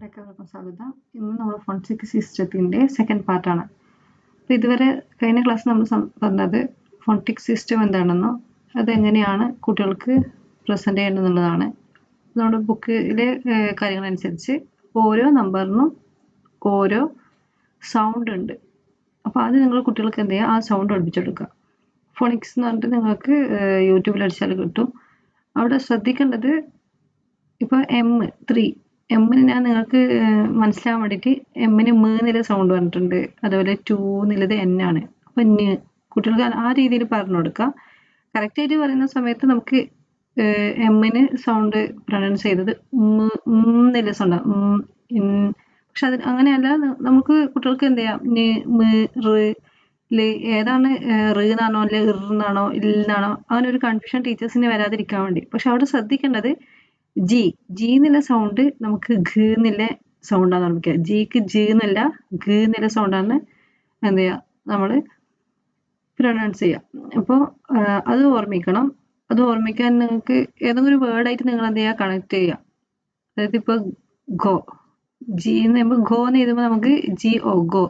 എല്ലാവർക്കും സ്വാഗതം. ഇന്ന് നമ്മൾ ഫോണിക് സിസ്റ്റത്തിന്റെ സെക്കൻഡ് പാർട്ടാണ്. അപ്പോൾ ഇതുവരെ കഴിഞ്ഞ ക്ലാസ് നമ്മൾ പറഞ്ഞത് ഫോണിക് സിസ്റ്റം എന്താണെന്നോ അതെങ്ങനെയാണ് കുട്ടികൾക്ക് പ്രസന്റ് ചെയ്യേണ്ടതെന്നുള്ളതാണ്. നമ്മുടെ ബുക്കിലെ കാര്യങ്ങളനുസരിച്ച് ഓരോ നമ്പറിനും ഓരോ സൗണ്ട് ഉണ്ട്. അപ്പോൾ അത് നിങ്ങൾ കുട്ടികൾക്ക് എന്ത് ചെയ്യുക, ആ സൗണ്ട് പഠിപ്പിച്ചെടുക്കുക. ഫോണിക്സ് എന്ന് പറഞ്ഞിട്ട് നിങ്ങൾക്ക് യൂട്യൂബിൽ അടിച്ചാൽ കിട്ടും. അവിടെ ശ്രദ്ധിക്കേണ്ടത് ഇപ്പോൾ M3 എമ്മിന് ഞാൻ നിങ്ങൾക്ക് മനസ്സിലാവാൻ വേണ്ടിയിട്ട് എമ്മിന് മൂന്നിലെ സൗണ്ട് പറഞ്ഞിട്ടുണ്ട്. അതുപോലെ 2 എന്നുള്ളത് N ആണ്. അപ്പം കുട്ടികൾക്ക് ആ രീതിയിൽ പറഞ്ഞു കൊടുക്കുക. കറക്റ്റായിട്ട് പറയുന്ന സമയത്ത് നമുക്ക് എമ്മിന് സൗണ്ട് പ്രൊനൗൺസ് ചെയ്തത് എന്നുള്ള സൗണ്ടാണ്. പക്ഷെ അത് അങ്ങനെയല്ല. നമുക്ക് കുട്ടികൾക്ക് എന്ത് ചെയ്യാം, ഏതാണ് എന്നാണോ അല്ലെ എന്നാണോ ഇല്ലെന്നാണോ അങ്ങനെ ഒരു കൺഫ്യൂഷൻ ടീച്ചേഴ്സിന് വരാതിരിക്കാൻ വേണ്ടി. പക്ഷെ അവിടെ ശ്രദ്ധിക്കേണ്ടത് ജി എന്നുള്ള സൗണ്ട് നമുക്ക് ഘ എന്നുള്ള സൗണ്ടാണ് നിർമ്മിക്കുക. ജിക്ക് ജി എന്നല്ല ഘ എന്നുള്ള സൗണ്ടാണ് എന്ത് ചെയ്യുക നമ്മൾ പ്രൊനൗൺസ് ചെയ്യുക. അപ്പോൾ അത് ഓർമ്മിക്കണം. അത് ഓർമ്മിക്കാൻ നിങ്ങൾക്ക് ഏതെങ്കിലും ഒരു വേർഡായിട്ട് നിങ്ങൾ എന്ത് ചെയ്യുക, കണക്ട് ചെയ്യുക. അതായത് ഇപ്പോൾ ഗോ, ജി എന്ന് പറയുമ്പോൾ ഗോ എന്ന് എഴുതുമ്പോൾ നമുക്ക് ജി ഒ ഗോ,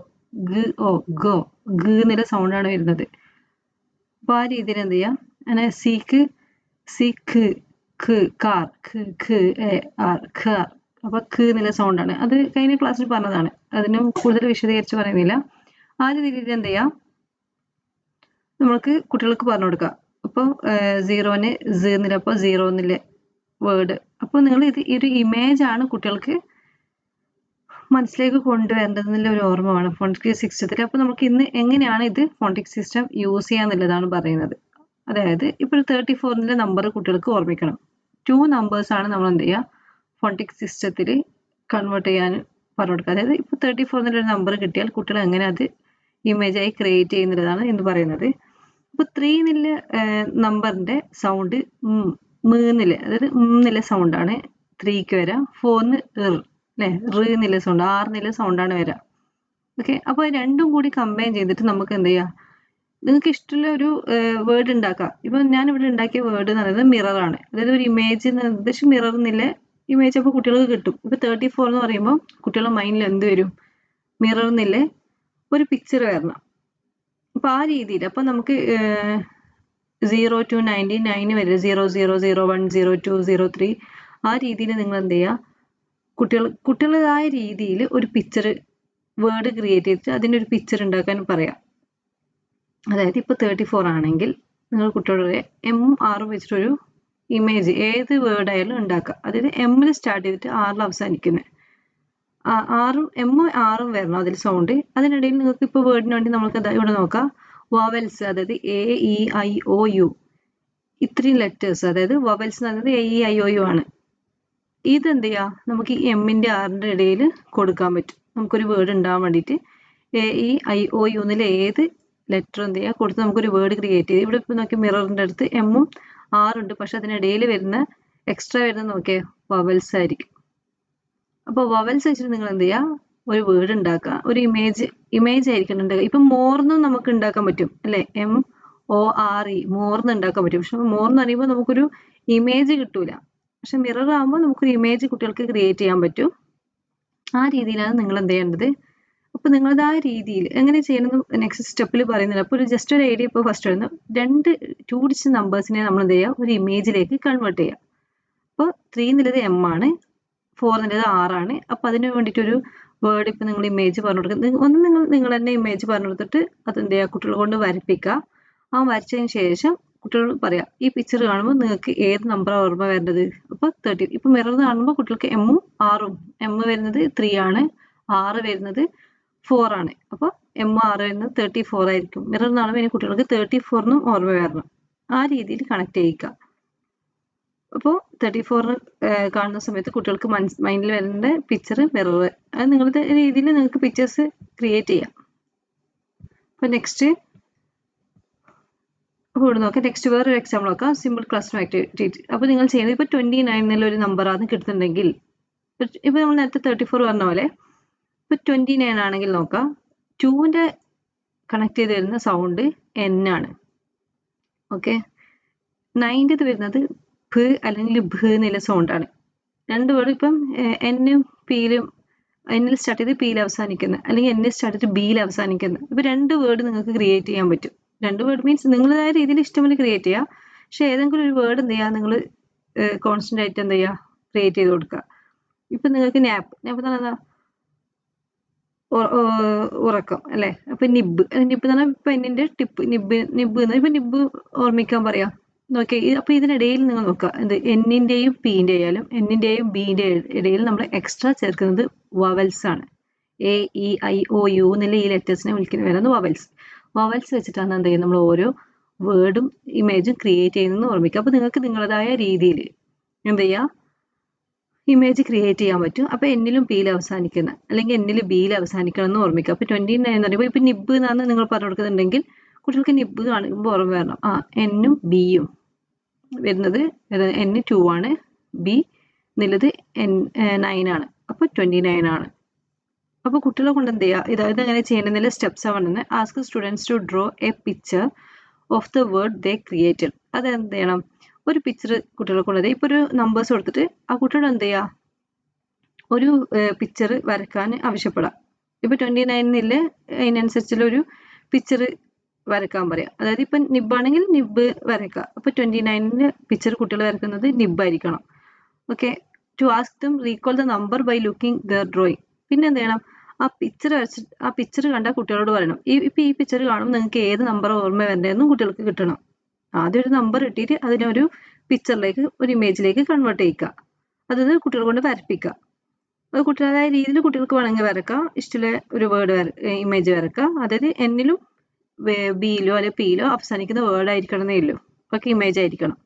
ഗ ഒ ഗോ, ഘ എന്നുള്ള സൗണ്ടാണ് വരുന്നത്. അപ്പോൾ ആ രീതിയിൽ എന്ത് ചെയ്യുക, അങ്ങനെ സിക്ക് സിഖ് കാർ, ഖാർ. അപ്പൊ ഖ എന്നുള്ള സൗണ്ടാണ്. അത് കഴിഞ്ഞ ക്ലാസ്സിൽ പറഞ്ഞതാണ്. അതിനും കൂടുതൽ വിശദീകരിച്ച് പറയുന്നില്ല. ആ രീതിയിൽ എന്ത് ചെയ്യാം, നമ്മൾക്ക് കുട്ടികൾക്ക് പറഞ്ഞു കൊടുക്കാം. അപ്പോൾ 0-ന് Z എന്നില്ല, അപ്പോൾ 0 എന്നുള്ള വേർഡ്. അപ്പോൾ നിങ്ങൾ ഒരു ഇമേജ് ആണ് കുട്ടികൾക്ക് മനസ്സിലേക്ക് കൊണ്ടുവരേണ്ടതെന്നുള്ള ഒരു ഓർമ്മ വേണം ഫോണിക് സിസ്റ്റത്തിൽ. അപ്പോൾ നമുക്ക് ഇന്ന് എങ്ങനെയാണ് ഇത് ഫോണിക് സിസ്റ്റം യൂസ് ചെയ്യാന്നുള്ളതാണ് പറയുന്നത്. അതായത് ഇപ്പോൾ 34 നമ്പർ കുട്ടികൾക്ക് ഓർമ്മിക്കണം. 2 നമ്പേഴ്സ് ആണ് നമ്മൾ എന്ത് ചെയ്യുക, ഫോണിക് സിസ്റ്റത്തിൽ കൺവേർട്ട് ചെയ്യാൻ പറഞ്ഞു കൊടുക്കുക. അതായത് ഇപ്പോൾ 34 എന്നൊരു നമ്പർ കിട്ടിയാൽ കുട്ടികൾ എങ്ങനെ അത് ഇമേജായി ക്രിയേറ്റ് ചെയ്യുന്നതാണ് എന്ന് പറയുന്നത്. ഇപ്പോൾ 3 എന്നുള്ള നമ്പറിന്റെ സൗണ്ട് മൂന്നില്, അതായത് എന്നുള്ള സൗണ്ടാണ് 3ക്ക് വരാം. 4-ന് അല്ലേ, എന്നുള്ള സൗണ്ട്, 6 എന്നുള്ള സൗണ്ടാണ് വരാം. ഓക്കെ, അപ്പോൾ രണ്ടും കൂടി കമ്പൈൻ ചെയ്തിട്ട് നമുക്ക് എന്ത് ചെയ്യാം, നിങ്ങൾക്ക് ഇഷ്ടമുള്ള ഒരു വേർഡ് ഉണ്ടാക്കാം. ഇപ്പൊ ഞാൻ ഇവിടെ ഉണ്ടാക്കിയ വേർഡ് എന്ന് പറയുന്നത് മിററാണ്. അതായത് ഒരു ഇമേജ് നിർദ്ദേശം മിറർ എന്നില്ല ഇമേജ് അപ്പോൾ കുട്ടികൾക്ക് കിട്ടും. ഇപ്പൊ 34 എന്ന് പറയുമ്പോൾ കുട്ടികളുടെ മൈൻഡിൽ എന്ത് വരും, മിറർ എന്നില്ല ഒരു പിക്ചർ വരണം. അപ്പൊ ആ രീതിയിൽ അപ്പൊ നമുക്ക് 0 to 99 വരെ 00, 01, 02, 03 ആ രീതിയിൽ നിങ്ങൾ എന്ത് ചെയ്യുക, കുട്ടികളായ രീതിയിൽ ഒരു പിക്ചർ വേർഡ് ക്രിയേറ്റ് ചെയ്തിട്ട് അതിൻ്റെ ഒരു പിക്ചർ ഉണ്ടാക്കാൻ പറയാം. അതായത് ഇപ്പോൾ 34 ആണെങ്കിൽ നിങ്ങൾ കുട്ടികളുടെ എമ്മും ആറും വെച്ചിട്ടൊരു ഇമേജ് ഏത് വേർഡ് ആയാലും ഉണ്ടാക്കുക. അതായത് എമ്മിൽ സ്റ്റാർട്ട് ചെയ്തിട്ട് ആറിൽ അവസാനിക്കുന്നത്. എമ്മും ആറും വരണം അതിൽ സൗണ്ട്. അതിനിടയിൽ നിങ്ങൾക്ക് ഇപ്പോൾ വേർഡിന് വേണ്ടി നമുക്ക് ഇവിടെ നോക്കാം. വവൽസ്, അതായത് AEIOU, ഇത്രയും ലെറ്റേഴ്സ്, അതായത് വവൽസ് എന്ന് പറയുന്നത് AEIOU ആണ്. ഇതെന്ത് ചെയ്യുക, നമുക്ക് ഈ എമ്മിൻ്റെ ആറിൻ്റെ ഇടയിൽ കൊടുക്കാൻ പറ്റും. നമുക്കൊരു വേർഡ് ഉണ്ടാകാൻ വേണ്ടിയിട്ട് AEIOU എന്നിൽ ഏത് ലെറ്റർ എന്ത് ചെയ്യുക കൊടുത്ത് നമുക്കൊരു വേർഡ് ക്രിയേറ്റ് ചെയ്ത്. ഇവിടെ ഇപ്പോൾ നോക്കി മിററിൻ്റെ അടുത്ത് എമ്മും ആറുണ്ട്, പക്ഷെ അതിനിടയിൽ വരുന്ന എക്സ്ട്രാ വരുന്ന നോക്കിയാൽ വവൽസ് ആയിരിക്കും. അപ്പോൾ വവൽസ് വെച്ചിട്ട് നിങ്ങൾ എന്ത് ചെയ്യുക, ഒരു വേർഡ് ഉണ്ടാക്കുക. ഒരു ഇമേജ് ആയിരിക്കണം ഉണ്ടാക്കുക. ഇപ്പം മോർന്നും നമുക്ക് ഉണ്ടാക്കാൻ പറ്റും അല്ലേ, MORE, മോർന്ന് ഉണ്ടാക്കാൻ പറ്റും. പക്ഷെ മോർന്ന് പറയുമ്പോൾ നമുക്കൊരു ഇമേജ് കിട്ടൂല. പക്ഷെ മിറർ ആകുമ്പോൾ നമുക്കൊരു ഇമേജ് കുട്ടികൾക്ക് ക്രിയേറ്റ് ചെയ്യാൻ പറ്റും. ആ രീതിയിലാണ് നിങ്ങൾ എന്ത് ചെയ്യേണ്ടത്. അപ്പൊ നിങ്ങളുടേതായ രീതിയിൽ എങ്ങനെ ചെയ്യണമെന്ന് നെക്സ്റ്റ് സ്റ്റെപ്പിൽ പറയുന്നില്ല. അപ്പോൾ ജസ്റ്റ് ഒരു ഐഡിയ ഇപ്പോൾ ഫസ്റ്റ് വരുന്നു. 2 ഡിജിറ്റ് നമ്പേഴ്സിനെ നമ്മൾ എന്ത് ചെയ്യുക, ഒരു ഇമേജിലേക്ക് കൺവേർട്ട് ചെയ്യുക. അപ്പോൾ 3 എന്നുള്ളത് M ആണ്, 4 എന്നുള്ളത് R ആണ്. അപ്പൊ അതിന് വേണ്ടിയിട്ടൊരു വേർഡ് ഇപ്പൊ നിങ്ങൾ ഇമേജ് പറഞ്ഞു കൊടുക്കുക. ഒന്ന് നിങ്ങൾ തന്നെ ഇമേജ് പറഞ്ഞു കൊടുത്തിട്ട് അത് എന്ത് ചെയ്യുക, കുട്ടികളെ കൊണ്ട് വരപ്പിക്കുക. ആ വരച്ചതിന് ശേഷം കുട്ടികൾ പറയാം, ഈ പിക്ചർ കാണുമ്പോൾ നിങ്ങൾക്ക് ഏത് നമ്പറാണ് ഓർമ്മ വരേണ്ടത്. അപ്പോൾ 30. ഇപ്പൊ മിറർ കാണുമ്പോൾ കുട്ടികൾക്ക് എമ്മും ആറും, M വരുന്നത് 3 ആണ്, R വരുന്നത് 4 ആണ്. അപ്പോൾ M6 വരുന്നത് 34 ആയിരിക്കും. മിറർ കാണുമ്പോൾ ഇനി കുട്ടികൾക്ക് 34-നും ഓർമ്മ വരണം. ആ രീതിയിൽ കണക്ട് ചെയ്യിക്കുക. അപ്പോൾ 34 കാണുന്ന സമയത്ത് കുട്ടികൾക്ക് മൈൻഡിൽ വരുന്ന പിക്ചർ മിറർ. അത് നിങ്ങളുടെ രീതിയിൽ നിങ്ങൾക്ക് പിക്ചേഴ്സ് ക്രിയേറ്റ് ചെയ്യാം. അപ്പോൾ നെക്സ്റ്റ് ഇവിടെ നോക്കാം. നെക്സ്റ്റ് വേറൊരു എക്സാമ്പിൾ നോക്കാം. Simple class room activity. അപ്പോൾ നിങ്ങൾ ചെയ്യുന്നത് ഇപ്പോൾ 29 എന്നുള്ള ഒരു നമ്പറാണ് കിട്ടുന്നുണ്ടെങ്കിൽ, ഇപ്പോൾ നമ്മൾ നേരത്തെ 34 പറഞ്ഞ പോലെ ഇപ്പോൾ 29 ആണെങ്കിൽ നോക്കാം. 2ന്റെ കണക്ട് ചെയ്ത് വരുന്ന സൗണ്ട് N ആണ്. ഓക്കെ, 9ത് വരുന്നത് ഭ അല്ലെങ്കിൽ ഭ എന്നുള്ള സൗണ്ടാണ്. രണ്ട് വേർഡ് ഇപ്പം N-ഉം P-യിലും എന്നിൽ സ്റ്റാർട്ട് ചെയ്ത് പിയിൽ അവസാനിക്കുന്ന, അല്ലെങ്കിൽ എന്നിൽ സ്റ്റാർട്ട് ചെയ്ത് ബിയിൽ അവസാനിക്കുന്ന. ഇപ്പൊ 2 വേർഡ് നിങ്ങൾക്ക് ക്രിയേറ്റ് ചെയ്യാൻ പറ്റും. 2 വേർഡ് മീൻസ് നിങ്ങളുടേതായ രീതിയിൽ ഇഷ്ടംപോലെ ക്രിയേറ്റ് ചെയ്യാം. പക്ഷെ ഏതെങ്കിലും ഒരു വേർഡ് എന്ത് ചെയ്യുക, നിങ്ങൾ കോൺസ്റ്റന്റ് ആയിട്ട് എന്ത് ചെയ്യുക, ക്രിയേറ്റ് ചെയ്ത് കൊടുക്കുക. ഇപ്പൊ നിങ്ങൾക്ക് നാപ്പ് എന്ന് പറഞ്ഞാൽ ഉറക്കം അല്ലെ. അപ്പൊ നിബ് എന്ന് പറഞ്ഞാൽ പെന്നിന്റെ ടിപ്പ്, നിബ് ഇപ്പൊ നിബ് ഓർമ്മിക്കാൻ പറയാം. നോക്കി അപ്പൊ ഇതിനിടയിൽ നിങ്ങൾ നോക്കുക, എന്ത് എന്നിന്റെയും പിന്റെ ആയാലും എന്നിന്റെയും ബിന്റെ ഇടയിൽ നമ്മൾ എക്സ്ട്രാ ചേർക്കുന്നത് വവൽസ് ആണ്. A E I O U എന്നുള്ള ഈ ലെറ്റേഴ്സിനെ വിളിക്കുന്ന പേരാണ് വവൽസ്. വവൽസ് വെച്ചിട്ടാണ് എന്ത് ചെയ്യുന്നത്, നമ്മൾ ഓരോ വേർഡും ഇമേജും ക്രിയേറ്റ് ചെയ്യുന്നതെന്ന് ഓർമ്മിക്കുക. അപ്പൊ നിങ്ങൾക്ക് നിങ്ങളുടേതായ രീതിയിൽ എന്ത് ചെയ്യാം, ഇമേജ് ക്രിയേറ്റ് ചെയ്യാൻ പറ്റും. അപ്പൊ എന്നിലും പിയിൽ അവസാനിക്കുന്ന, അല്ലെങ്കിൽ എന്നിൽ ബിയിൽ അവസാനിക്കണം എന്ന് ഓർമ്മിക്കുക. അപ്പൊ 29 എന്ന് പറയുമ്പോൾ ഇപ്പൊ നിബ് എന്നാണ് നിങ്ങൾ പറഞ്ഞു കൊടുക്കുന്നുണ്ടെങ്കിൽ കുട്ടികൾക്ക് നിബ് കാണുമ്പോൾ ഓർമ്മ വരണം, എന്നും ബിയും വരുന്നത് n 2 ആണ്, ബി എന്നുള്ളത് 9 ആണ്. അപ്പൊ 29 ആണ്. അപ്പൊ കുട്ടികളെ കൊണ്ട് എന്ത് ചെയ്യുക, ഇതായത് എങ്ങനെ ചെയ്യണമെന്നുള്ള സ്റ്റെപ്സ് ആണ്. Ask students to draw a picture of the word they created. അത് എന്ത് ചെയ്യണം, ഒരു പിക്ചർ കുട്ടികളെ കൊണ്ടത്. ഇപ്പൊ ഒരു നമ്പേഴ്സ് കൊടുത്തിട്ട് ആ കുട്ടിയോട് എന്ത് ചെയ്യുക, ഒരു പിക്ചർ വരക്കാൻ ആവശ്യപ്പെടാം. ഇപ്പൊ 29 അതിനനുസരിച്ചുള്ള ഒരു പിക്ചർ വരക്കാൻ പറയാം. അതായത് ഇപ്പൊ നിബ് ആണെങ്കിൽ നിബ് വരക്കുക. അപ്പൊ 29 പിക്ചർ കുട്ടികൾ വരക്കുന്നത് നിബ് ആയിരിക്കണം. Okay. To ask them recall the number by looking their drawing. പിന്നെ എന്ത് ചെയ്യണം, ആ പിക്ചർ കണ്ട കുട്ടികളോട് പറയണം, ഇപ്പൊ ഈ പിക്ചർ കാണുമ്പോൾ നിങ്ങൾക്ക് ഏത് നമ്പർ ഓർമ്മ വരേണ്ടതെന്നും കുട്ടികൾക്ക് കിട്ടണം. ആദ്യം ഒരു നമ്പർ ഇട്ടിട്ട് അതിനെ ഒരു പിക്ചറിലേക്ക്, ഒരു ഇമേജിലേക്ക് കൺവേർട്ട് ചെയ്യിക്കുക. അതായത് കുട്ടികളെ കൊണ്ട് വരപ്പിക്കുക. അത് കുട്ടികളുടേതായ രീതിയിൽ കുട്ടികൾക്ക് വേണമെങ്കിൽ വരക്കാം. ഇഷ്ടമുള്ള ഒരു വേർഡ് ഇമേജ് വരക്കാം. അതായത് എന്നിലും ബിയിലോ അല്ലെങ്കിൽ പിയിലോ അവസാനിക്കുന്ന വേർഡ് ആയിരിക്കണം എന്നേ ഉള്ളൂ. ഒക്കെ ഇമേജ് ആയിരിക്കണം.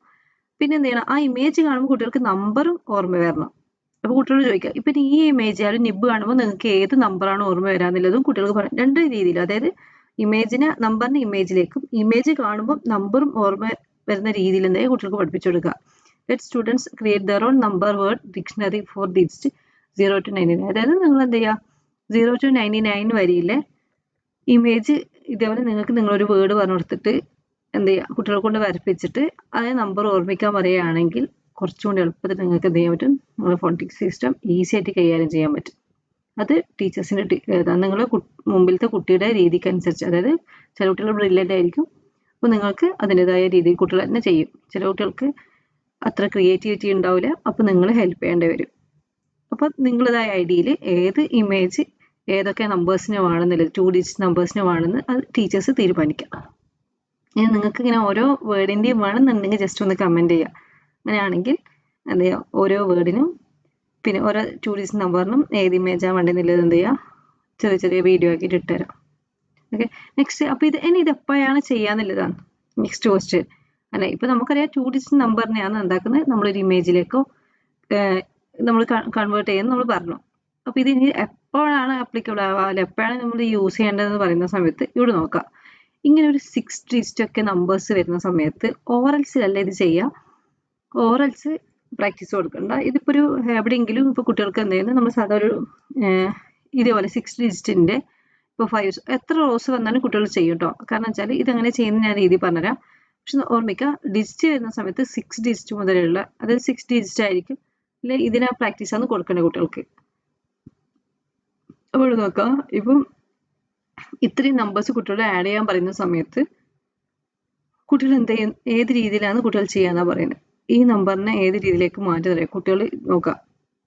പിന്നെ എന്ത് ചെയ്യണം, ആ ഇമേജ് കാണുമ്പോൾ കുട്ടികൾക്ക് നമ്പറും ഓർമ്മ വരണം. അപ്പൊ കുട്ടികളോട് ചോദിക്കുക, ഇപ്പൊ ഈ ഇമേജ് ആയാലും നിബ് കാണുമ്പോൾ നിങ്ങൾക്ക് ഏത് നമ്പറാണ് ഓർമ്മ വരാന്നുള്ളതും കുട്ടികൾക്ക് പറയാം. 2 രീതിയിൽ, അതായത് ഇമേജിനെ, നമ്പറിനെ ഇമേജിലേക്കും, ഇമേജ് കാണുമ്പോൾ നമ്പറും ഓർമ്മ വരുന്ന രീതിയിൽ എന്തായാലും കുട്ടികൾക്ക് പഠിപ്പിച്ചു കൊടുക്കുക. Let students create their own number word dictionary for digit 0 to 99. അതായത് നിങ്ങൾ എന്ത് ചെയ്യുക, 0 to 99 വരിയില്ലേ ഇമേജ് ഇതേപോലെ നിങ്ങൾക്ക് നിങ്ങളൊരു വേർഡ് പറഞ്ഞു കൊടുത്തിട്ട് എന്ത് ചെയ്യുക, കുട്ടികളെ കൊണ്ട് വരപ്പിച്ചിട്ട് അതേ നമ്പർ ഓർമ്മിക്കാൻ പറയുകയാണെങ്കിൽ കുറച്ചുകൂടി എളുപ്പത്തിൽ നിങ്ങൾക്ക് എന്ത് ചെയ്യാൻ പറ്റും, നിങ്ങളുടെ ഫോണിക് സിസ്റ്റം ഈസി ആയിട്ട് കൈകാര്യം ചെയ്യാൻ പറ്റും. അത് ടീച്ചേഴ്സിന്റെ നിങ്ങൾ മുമ്പിലത്തെ കുട്ടിയുടെ രീതിക്ക് അനുസരിച്ച്, അതായത് ചില കുട്ടികൾ ബ്രില്യൻ്റ് ആയിരിക്കും. അപ്പോൾ നിങ്ങൾക്ക് അതിൻ്റെതായ രീതിയിൽ കുട്ടികൾ തന്നെ ചെയ്യും. ചില കുട്ടികൾക്ക് അത്ര ക്രിയേറ്റിവിറ്റി ഉണ്ടാവില്ല. അപ്പോൾ നിങ്ങൾ ഹെൽപ്പ് ചെയ്യേണ്ടി വരും. അപ്പോൾ നിങ്ങളുടേതായ ഐഡിയയിൽ ഏത് ഇമേജ് ഏതൊക്കെ നമ്പേഴ്സിന് വേണമെന്നുള്ളത്, 2 ഡിജിറ്റ് നമ്പേഴ്സിന് വേണമെന്ന് അത് ടീച്ചേഴ്സ് തീരുമാനിക്കാം. ഇനി നിങ്ങൾക്ക് ഇങ്ങനെ ഓരോ വേർഡിൻ്റെയും വേണമെന്നുണ്ടെങ്കിൽ ജസ്റ്റ് ഒന്ന് കമൻറ്റ് ചെയ്യുക. അങ്ങനെയാണെങ്കിൽ എന്ത് ചെയ്യുക, ഓരോ വേർഡിനും പിന്നെ ഓരോ 2 ഡിജിറ്റ് നമ്പറിനും ഏത് ഇമേജാണ് വേണ്ടതെന്നുള്ളത് എന്ത് ചെയ്യുക, ചെറിയ ചെറിയ വീഡിയോ ആക്കിയിട്ട് ഇട്ടുതരാം. ഓക്കെ. നെക്സ്റ്റ്, അപ്പോൾ ഇത് എപ്പോഴാണ് ചെയ്യാന്നുള്ളതാണ് നെക്സ്റ്റ് ക്വസ്റ്റ്യൻ. അല്ലെ, ഇപ്പൊ നമുക്കറിയാം 2 ഡിജിറ്റ് നമ്പറിനെയാണ് എന്താക്കുന്നത്, നമ്മളൊരു ഇമേജിലേക്കോ നമ്മൾ കൺവേർട്ട് ചെയ്യുന്നത് നമ്മൾ പറഞ്ഞു. അപ്പൊ ഇത് ഇനി എപ്പോഴാണ് ആപ്ലിക്കബിൾ ആവുക, അല്ലെ എപ്പോഴാണ് നമ്മൾ യൂസ് ചെയ്യേണ്ടതെന്ന് പറയുന്ന സമയത്ത് ഇവിടെ നോക്കാം. ഇങ്ങനെ ഒരു 6 ഡിജിറ്റ് ഒക്കെ നമ്പേഴ്സ് വരുന്ന സമയത്ത് ഓറൽസിലല്ല ഇത് ചെയ്യുക. ഓറൽസ് പ്രാക്ടീസ് കൊടുക്കണ്ട. ഇതിപ്പോ ഒരു എവിടെയെങ്കിലും ഇപ്പൊ കുട്ടികൾക്ക് എന്ത് ചെയ്യുന്നത്, നമ്മൾ സാധാരണ ഒരു ഇതേപോലെ 6 ഡിജിറ്റിന്റെ ഇപ്പോൾ 5 എത്ര റോസ് വന്നാലും കുട്ടികൾ ചെയ്യും കേട്ടോ. കാരണം വെച്ചാൽ ഇതെങ്ങനെ ചെയ്യുന്ന ഞാൻ രീതി പറഞ്ഞുതരാം. പക്ഷെ ഓർമ്മിക്കുക, ഡിജിറ്റ് വരുന്ന സമയത്ത് 6 ഡിജിറ്റ് മുതലുള്ള, അതായത് 6 ഡിജിറ്റ് ആയിരിക്കും അല്ലെ ഇതിനെ പ്രാക്ടീസ് ആണ് കൊടുക്കേണ്ടത് കുട്ടികൾക്ക്. അപ്പോൾ നോക്കാം, ഇപ്പം ഇത്രയും നമ്പേഴ്സ് കുട്ടികൾ ആഡ് ചെയ്യാൻ പറയുന്ന സമയത്ത് കുട്ടികൾ എന്ത് ചെയ്യും, ഏത് രീതിയിലാണ് കുട്ടികൾ ചെയ്യാന്നാ പറയുന്നത്. ഈ നമ്പറിനെ ഏത് രീതിയിലേക്ക് മാറ്റി തരാം കുട്ടികൾ നോക്കാം.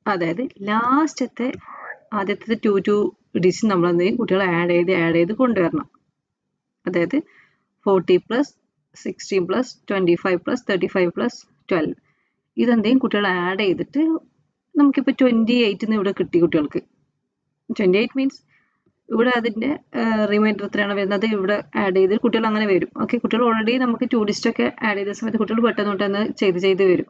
അതായത് ലാസ്റ്റത്തെ ആദ്യത്തെ 2 ഡിജിറ്റ് നമ്മൾ എന്ത് ചെയ്യും, കുട്ടികൾ ആഡ് ചെയ്ത് കൊണ്ടുവരണം. അതായത് 40 + 16 + 25 + 35 + 12 ഇതെന്തെയും കുട്ടികൾ ആഡ് ചെയ്തിട്ട് നമുക്കിപ്പോൾ 28 ഇവിടെ കിട്ടി കുട്ടികൾക്ക്. 28 മീൻസ് ഇവിടെ അതിന്റെ റിമൈൻഡർ എത്രയാണ് വരുന്നത് ഇവിടെ ആഡ് ചെയ്ത് കുട്ടികൾ അങ്ങനെ വരും. ഓക്കെ, കുട്ടികൾ ഓൾറെഡി നമുക്ക് 2 ഡിജിറ്റ് ഒക്കെ ആഡ് ചെയ്ത സമയത്ത് കുട്ടികൾ പെട്ടെന്ന് ചെയ്ത് വരും.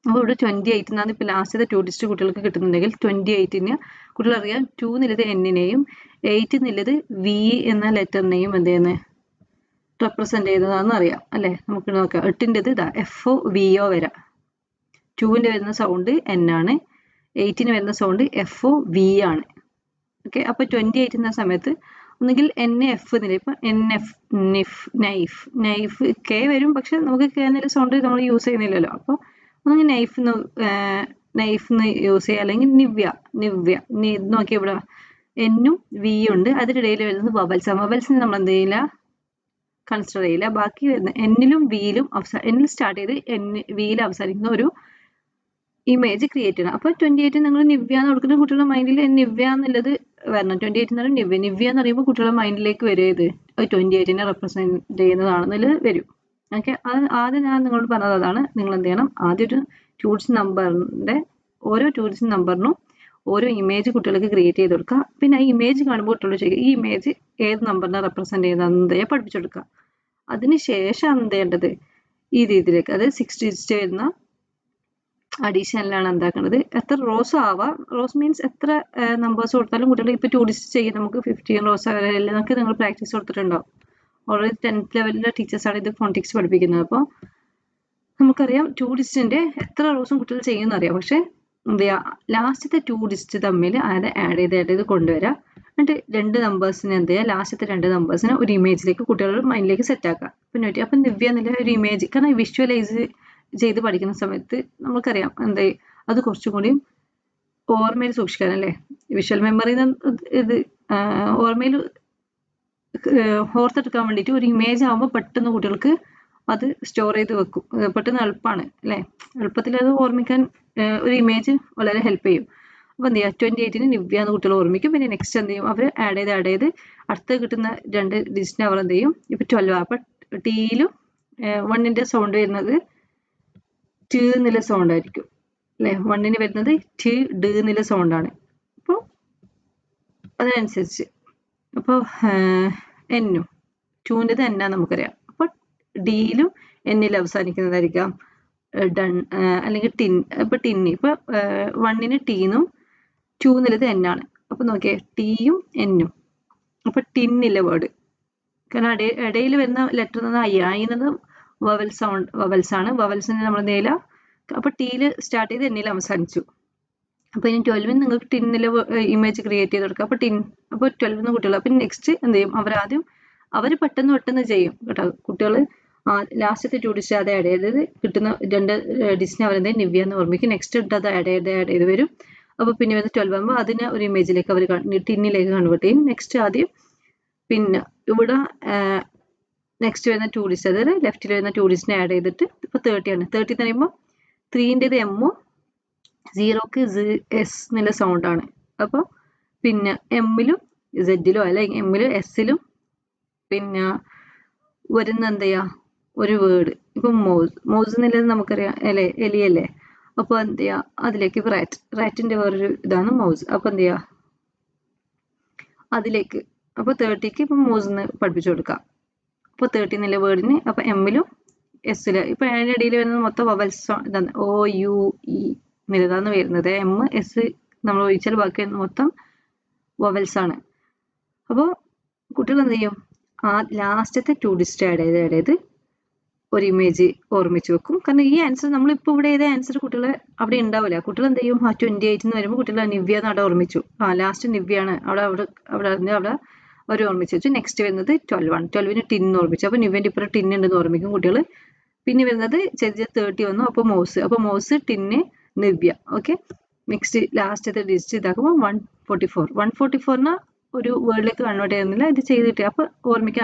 അപ്പോൾ ഇവിടെ 28 എന്നാണ് ഇപ്പോൾ ലാസ്റ്റത്തെ 2 ഡിജിറ്റ് കുട്ടികൾക്ക് കിട്ടുന്നുണ്ടെങ്കിൽ 28ന് കുട്ടികൾ അറിയാം 2 എന്നുള്ളത് എന്നിനെയും 8 എന്നുള്ളത് വി എന്ന ലെറ്ററിനെയും എന്ത് ചെയ്യുന്നത്, റെപ്രസെന്റ് ചെയ്തതാണെന്ന് അറിയാം അല്ലെ. നമുക്ക് നോക്കാം, 8ൻ്റെത് ഇതാ FO VO വരാം. 2ന്റെ വരുന്ന സൗണ്ട് N ആണ്, 8ന് വരുന്ന സൗണ്ട് FO V ആണ്. ഓക്കെ, അപ്പൊ 28 എന്ന സമയത്ത് ഒന്നുകിൽ NF എന്നില്ല, ഇപ്പൊ NF നൈഫ് K വരും. പക്ഷെ നമുക്ക് K എന്നുള്ള സൗണ്ട് നമ്മൾ യൂസ് ചെയ്യുന്നില്ലല്ലോ. അപ്പൊ ഒന്നുകിൽ നൈഫ് നൈഫ് എന്ന് യൂസ് ചെയ്യുക, അല്ലെങ്കിൽ നിവ്യ നോക്കിയാൽ ഇവിടെ എന്നും വി ഉണ്ട്, അതിനിടയിൽ വരുന്നത് വവൽസ്. വവൽസിന് നമ്മൾ എന്ത് ചെയ്യില്ല, കൺസിഡർ ചെയ്യില്ല. ബാക്കി വരുന്ന എന്നിലും വിയിലും എന്നിൽ സ്റ്റാർട്ട് ചെയ്ത് വിയിൽ അവസാനിക്കുന്ന ഒരു ഇമേജ് ക്രിയേറ്റ് ചെയ്യണം. അപ്പോൾ 28 നിങ്ങൾ നിവ്യ എന്ന് കൊടുക്കുന്ന കുട്ടികളുടെ മൈൻഡിൽ നിവ്യ എന്നുള്ളത് വരണം. 28 എന്ന് പറയുമ്പോൾ നിവ്യ എന്ന് പറയുമ്പോൾ കുട്ടികളുടെ മൈൻഡിലേക്ക് വരും ഇത് 28നെ റെപ്രസെന്റ് ചെയ്യുന്നതാണെന്നുള്ളത് വരും. ഓക്കെ, അത് ആദ്യം ഞാൻ നിങ്ങളോട് പറഞ്ഞത് അതാണ്. നിങ്ങൾ എന്ത് ചെയ്യണം, ആദ്യം ഒരു ടൂൾസ് നമ്പറിന്റെ ഓരോ ടൂൾസ് നമ്പറിനും ഓരോ ഇമേജ് കുട്ടികൾക്ക് ക്രിയേറ്റ് ചെയ്ത് കൊടുക്കുക. പിന്നെ ഈ ഇമേജ് കാണുമ്പോൾ കുട്ടികളോട് ചോദിക്കുക ഈ ഇമേജ് ഏത് നമ്പറിനെ റെപ്രസെന്റ് ചെയ്യുന്നതെന്ന് പഠിപ്പിച്ചു കൊടുക്കുക. അതിനുശേഷം എന്ത് ചെയ്യേണ്ടത്, ഈ രീതിയിലേക്ക് അതായത് 6 ഡിജിറ്റ് വരുന്ന അഡീഷനിലാണ് എന്താക്കുന്നത്. എത്ര റോസ് ആവാം, റോസ് മീൻസ് എത്ര നമ്പേഴ്സ് കൊടുത്താലും കുട്ടികൾ ഇപ്പോൾ 2 ഡിജിറ്റ് ചെയ്യും, നമുക്ക് 15 റോസ് എന്നൊക്കെ നിങ്ങൾ പ്രാക്ടീസ് കൊടുത്തിട്ടുണ്ടാവും. ഓൾറെഡി 10th ലെവലിലെ ടീച്ചേഴ്സാണ് ഇത് ഫോണിറ്റിക്സ് പഠിപ്പിക്കുന്നത്. അപ്പോൾ നമുക്കറിയാം 2 ഡിജിറ്റിന്റെ എത്ര റോസും കുട്ടികൾ ചെയ്യുമെന്ന് അറിയാം. പക്ഷെ എന്ത് ചെയ്യുക, ലാസ്റ്റത്തെ 2 ഡിജിറ്റ് തമ്മിൽ അത് ആഡ് ചെയ്ത് കൊണ്ടുവരാം. എന്നിട്ട് 2 നമ്പേഴ്സിന് എന്ത് ചെയ്യുക, ലാസ്റ്റത്തെ 2 നമ്പേഴ്സിനെ ഒരു ഇമേജിലേക്ക് കുട്ടികളുടെ മൈൻഡിലേക്ക് സെറ്റ് ആക്കുക. പിന്നെ അപ്പം നിവ്യ എന്നുള്ള ഒരു ഇമേജ്, കാരണം വിഷ്വലൈസ് ചെയ്ത് പഠിക്കുന്ന സമയത്ത് നമുക്കറിയാം എന്ത് അത് കുറച്ചും കൂടിയും ഓർമ്മയിൽ സൂക്ഷിക്കാൻ അല്ലേ, വിഷ്വൽ മെമ്മറി ഇത് ഓർമ്മയിൽ ഓർത്തെടുക്കാൻ വേണ്ടിയിട്ട് ഒരു ഇമേജ് ആകുമ്പോൾ പെട്ടെന്ന് കുട്ടികൾക്ക് അത് സ്റ്റോർ ചെയ്ത് വെക്കും, പെട്ടെന്ന് എളുപ്പമാണ് അല്ലേ, എളുപ്പത്തിൽ അത് ഓർമ്മിക്കാൻ ഒരു ഇമേജ് വളരെ ഹെൽപ്പ് ചെയ്യും. അപ്പോൾ എന്ത് ചെയ്യുക, 28ന് നിവ്യ എന്ന് കുട്ടികൾ ഓർമ്മിക്കും. പിന്നെ നെക്സ്റ്റ് എന്ത് ചെയ്യും, അവർ ആഡ് ചെയ്ത് അടുത്ത് കിട്ടുന്ന 2 ഡിജിറ്റിന് അവർ എന്ത് ചെയ്യും, ഇപ്പം 12. അപ്പം ടീയിലും 1ന്റെ സൗണ്ട് വരുന്നത് ട് എന്നുള്ള സൗണ്ട് ആയിരിക്കും അല്ലെ, 1ന് വരുന്നത് ട് ഡ എന്നുള്ള സൗണ്ടാണ്. അപ്പോൾ അതിനനുസരിച്ച് അപ്പോൾ എന്നും 2ൻ്റെത് എന്നാ നമുക്കറിയാം. അപ്പോൾ ഡിയിലും എന്നിലും അവസാനിക്കുന്നതായിരിക്കാം ഡൺ അല്ലെങ്കിൽ ടിൻ. ഇപ്പൊ ടിന്നി ഇപ്പൊ 1ന് ടീന്നും 2 എന്നുള്ളത് എന്നാണ്. അപ്പൊ നോക്കിയേ ടിയും എന്നും. അപ്പൊ ടിന്നില്ല വേർഡ്, കാരണം ഇടയിൽ വരുന്ന ലെറ്റർ എന്നത് വവൽസ് ആണ്. വവൽസിന് നമ്മൾ നേല അപ്പൊ ടീല് സ്റ്റാർട്ട് ചെയ്ത് എന്നിൽ അവസാനിച്ചു. അപ്പൊ ഇനി 12 നിങ്ങൾക്ക് ടിന്നിലെ ഇമേജ് ക്രിയേറ്റ് ചെയ്ത് കൊടുക്കുക. അപ്പൊ ടിൻ, അപ്പൊ 12 കുട്ടികൾ. അപ്പൊ നെക്സ്റ്റ് എന്ത് ചെയ്യും, അവർ പെട്ടെന്ന് ചെയ്യും കേട്ടോ. കുട്ടികൾ ലാസ്റ്റത്തെ 2 ഡിജിറ്റ് അത് ആഡ് ചെയ്തത് കിട്ടുന്ന 2 ഡിജിറ്റിനെ അവരെന്ത് നിവ്യ എന്ന് ഓർമ്മിക്കും. നെക്സ്റ്റ് അത് ആഡ് ചെയ്ത് വരും. അപ്പൊ പിന്നെ വരുന്ന 12 ആകുമ്പോൾ അതിനെ ഒരു ഇമേജിലേക്ക് അവർ ടിന്നിലേക്ക് കൺവേർട്ട് ചെയ്യും. നെക്സ്റ്റ് ആദ്യം പിന്നെ ഇവിടെ നെക്സ്റ്റ് വരുന്ന 2 ഡിജിറ്റ്, അതായത് ലെഫ്റ്റിൽ വരുന്ന 2 ഡിജിറ്റിനെ ആഡ് ചെയ്തിട്ട് ഇപ്പൊ 30 ആണ്. 30 എന്ന് പറയുമ്പോൾ 3ൻ്റെത് എമ്മും 0ക്ക് എസ് എന്നുള്ള സൗണ്ട് ആണ്. അപ്പോൾ പിന്നെ എമ്മിലും സെഡിലോ അല്ലെങ്കിൽ എമ്മിലും എസ്സിലും പിന്നെ വരുന്ന എന്ത് ചെയ്യാ ഒരു വേർഡ്. ഇപ്പൊ മൗസ് എന്നുള്ളത് നമുക്കറിയാം അല്ലെ, എലിയല്ലേ. അപ്പൊ എന്ത് ചെയ്യാ അതിലേക്ക് റാറ്റിന്റെ വേറൊരു ഇതാണ് മൗസ്. അപ്പൊ എന്ത് ചെയ്യാ അതിലേക്ക് അപ്പൊ 30ക്ക് ഇപ്പൊ മൗസ് എന്ന് പഠിപ്പിച്ചു കൊടുക്കാം. അപ്പൊ 30 എന്നുള്ള വേർഡിന് അപ്പൊ എമ്മിലും എസ്സില് ഇപ്പൊ അതിന്റെ ഇടയിൽ വരുന്നത് മൊത്തം വവൽസ് ഇതാണ്. ഒ യു ഇ എന്നുള്ളതാണ് വരുന്നത്. എം എസ് നമ്മൾ ഒഴിച്ചാൽ ബാക്കി മൊത്തം വവൽസ് ആണ്. അപ്പോൾ കുട്ടികൾ എന്ത് ചെയ്യും, ലാസ്റ്റത്തെ 2 ഡിജിറ്റ് ആഡ് ചെയ്ത് ഒരു ഇമേജ് ഓർമ്മിച്ച് വെക്കും. കാരണം ഈ ആൻസർ നമ്മളിപ്പോൾ ഇവിടെ ചെയ്ത ആൻസർ കുട്ടികളെ അവിടെ ഉണ്ടാവില്ല. കുട്ടികൾ എന്ത് ചെയ്യും, 28 എന്ന് വരുമ്പോൾ കുട്ടികൾ നിവ്യ എന്ന് അവിടെ ഓർമ്മിച്ചു. ലാസ്റ്റ് നിവ്യാണ് അവിടെ അവർ ഓർമ്മിച്ച് വെച്ചു. നെക്സ്റ്റ് വരുന്നത് 12ന് ടിൻ ഓർമ്മിച്ചു. അപ്പോൾ നിവ്യൻ്റെ ഇപ്പോൾ ടിൻ ഉണ്ടെന്ന് ഓർമ്മിക്കും കുട്ടികൾ. പിന്നെ വരുന്നത് 30 വന്നു. അപ്പോൾ മൗസ് ടിന്ന് നിവ്യ. ഓക്കെ, നെക്സ്റ്റ് ലാസ്റ്റത്തെ ഡിജിറ്റ് ഇതാക്കുമ്പോൾ 144 ഒരു വേർഡിലേക്ക് കൺവേർട്ട് ചെയ്യുന്നില്ല, ഇത് ചെയ്തിട്ട് അപ്പൊ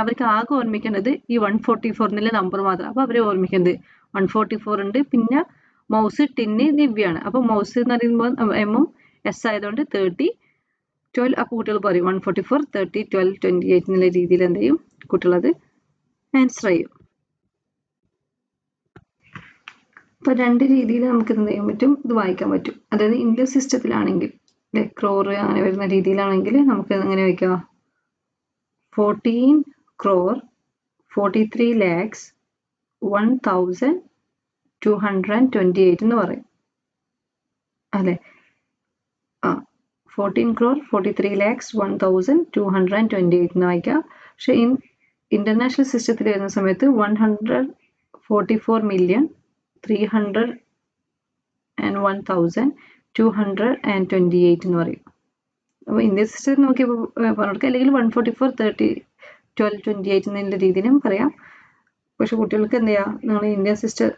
അവർക്ക് ആകെ ഓർമ്മിക്കേണ്ടത് ഈ 144 എന്നുള്ള നമ്പർ മാത്രം. അപ്പൊ അവരെ ഓർമ്മിക്കുന്നത് 144 ഉണ്ട്. പിന്നെ മൗസ് ടിന്ന് നിവ്യാണ്. അപ്പൊ മൗസ് എന്ന് പറയുമ്പോൾ എമ്മും എസ് ആയതുകൊണ്ട് 30 12. അപ്പൊ കുട്ടികൾ പറയും 144 30 12 28 എന്നുള്ള രീതിയിൽ എന്ത് ചെയ്യും കുട്ടികൾ അത് ആൻസർ ചെയ്യും. അപ്പൊ 2 രീതിയിൽ നമുക്ക് എന്ത് ചെയ്യാൻ പറ്റും, ഇത് വായിക്കാൻ പറ്റും. അതായത് ഇന്ത്യൻ സിസ്റ്റത്തിലാണെങ്കിൽ ക്രോർ അങ്ങനെ വരുന്ന രീതിയിലാണെങ്കിൽ നമുക്ക് എങ്ങനെ വയ്ക്കാം, 14,43,01,228 എന്ന് പറയും അല്ലെ. 14,43,01,228 എന്ന് വായിക്കാം. പക്ഷെ ഇന്റർനാഷണൽ സിസ്റ്റത്തിൽ വരുന്ന സമയത്ത് 144,1,228 എന്ന് പറയും. അപ്പോൾ ഇന്ത്യൻ സിസ്റ്റത്തിൽ നോക്കിയപ്പോൾ പറഞ്ഞു കൊടുക്കുക, അല്ലെങ്കിൽ 144 30 12 28 എന്നുള്ള രീതിയിലും പറയാം. പക്ഷെ കുട്ടികൾക്ക് എന്ത് ചെയ്യുക, നിങ്ങൾ Indian system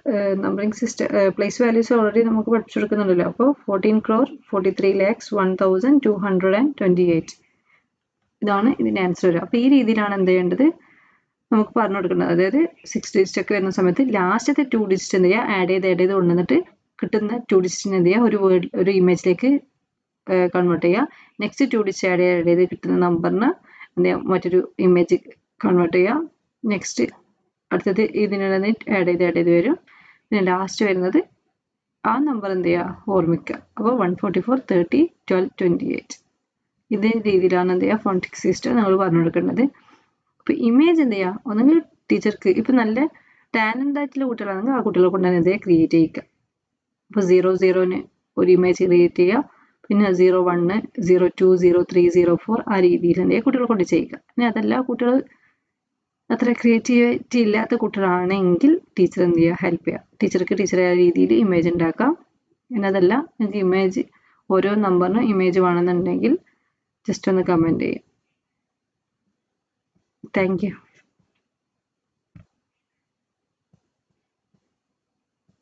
numbering system place values already നമുക്ക് പഠിച്ചെടുക്കുന്നുണ്ടല്ലോ. അപ്പോൾ 14,43,01,228 ഇതാണ് ഇതിൻ്റെ ആൻസർ വരിക. അപ്പോൾ ഈ രീതിയിലാണ് എന്ത് ചെയ്യേണ്ടത് നമുക്ക് പറഞ്ഞു കൊടുക്കേണ്ടത്. അതായത് 6 ഡിജിറ്റ് ഒക്കെ വരുന്ന സമയത്ത് ലാസ്റ്റത്തെ 2 ഡിജിറ്റ് എന്ത് ചെയ്യുക, ആഡ് ചെയ്ത് കൊണ്ടുവന്നിട്ട് കിട്ടുന്ന 2 ഡിജിറ്റിന് എന്ത് ചെയ്യുക, ഒരു ഇമേജിലേക്ക് കൺവേർട്ട് ചെയ്യുക. നെക്സ്റ്റ് 2 ഡിജിറ്റ് ആഡ് ചെയ്ത് കിട്ടുന്ന നമ്പറിന് എന്ത് ചെയ്യുക, മറ്റൊരു ഇമേജ് കൺവേർട്ട് ചെയ്യുക. നെക്സ്റ്റ് അടുത്തത് ഇതിനുള്ള ആഡ് ചെയ്ത് വരും. പിന്നെ ലാസ്റ്റ് വരുന്നത് ആ നമ്പർ എന്ത് ചെയ്യുക, ഓർമ്മിക്കുക. അപ്പോൾ 144, 30, 12, 28 ഇതേ രീതിയിലാണ് എന്ത് ചെയ്യുക ഫോണിറ്റിക് സിസ്റ്റം നമ്മൾ പറഞ്ഞു കൊടുക്കേണ്ടത്. അപ്പോൾ ഇമേജ് എന്ത് ചെയ്യുക, ഒന്നെങ്കിൽ ടീച്ചർക്ക് ഇപ്പം നല്ല ടാലൻ്റ് ആയിട്ടുള്ള കുട്ടികളാണെങ്കിൽ ആ കുട്ടികളെ കൊണ്ടാണ് എന്ത് ചെയ്യുക ക്രിയേറ്റ് ചെയ്യിക്കുക. അപ്പോൾ 00 ഒരു ഇമേജ് ക്രിയേറ്റ് ചെയ്യുക, പിന്നെ 01, 02, 03, 04 ആ രീതിയിൽ എന്ത് ചെയ്യുക കുട്ടികളെ കൊണ്ട് ചെയ്യിക്കുക. പിന്നെ അതല്ല കുട്ടികൾ അത്ര ക്രിയേറ്റിവിറ്റി ഇല്ലാത്ത കുട്ടികളാണെങ്കിൽ ടീച്ചർ എന്ത് ചെയ്യുക, ഹെൽപ്പ് ചെയ്യുക. ടീച്ചർക്ക് ടീച്ചറെ രീതിയിൽ ഇമേജ് ഉണ്ടാക്കാം. പിന്നെ അതല്ല നിങ്ങൾക്ക് ഇമേജ് ഓരോ നമ്പറിനും ഇമേജ് വേണമെന്നുണ്ടെങ്കിൽ ജസ്റ്റ് ഒന്ന് കമൻറ്റ് ചെയ്യും. Thank you.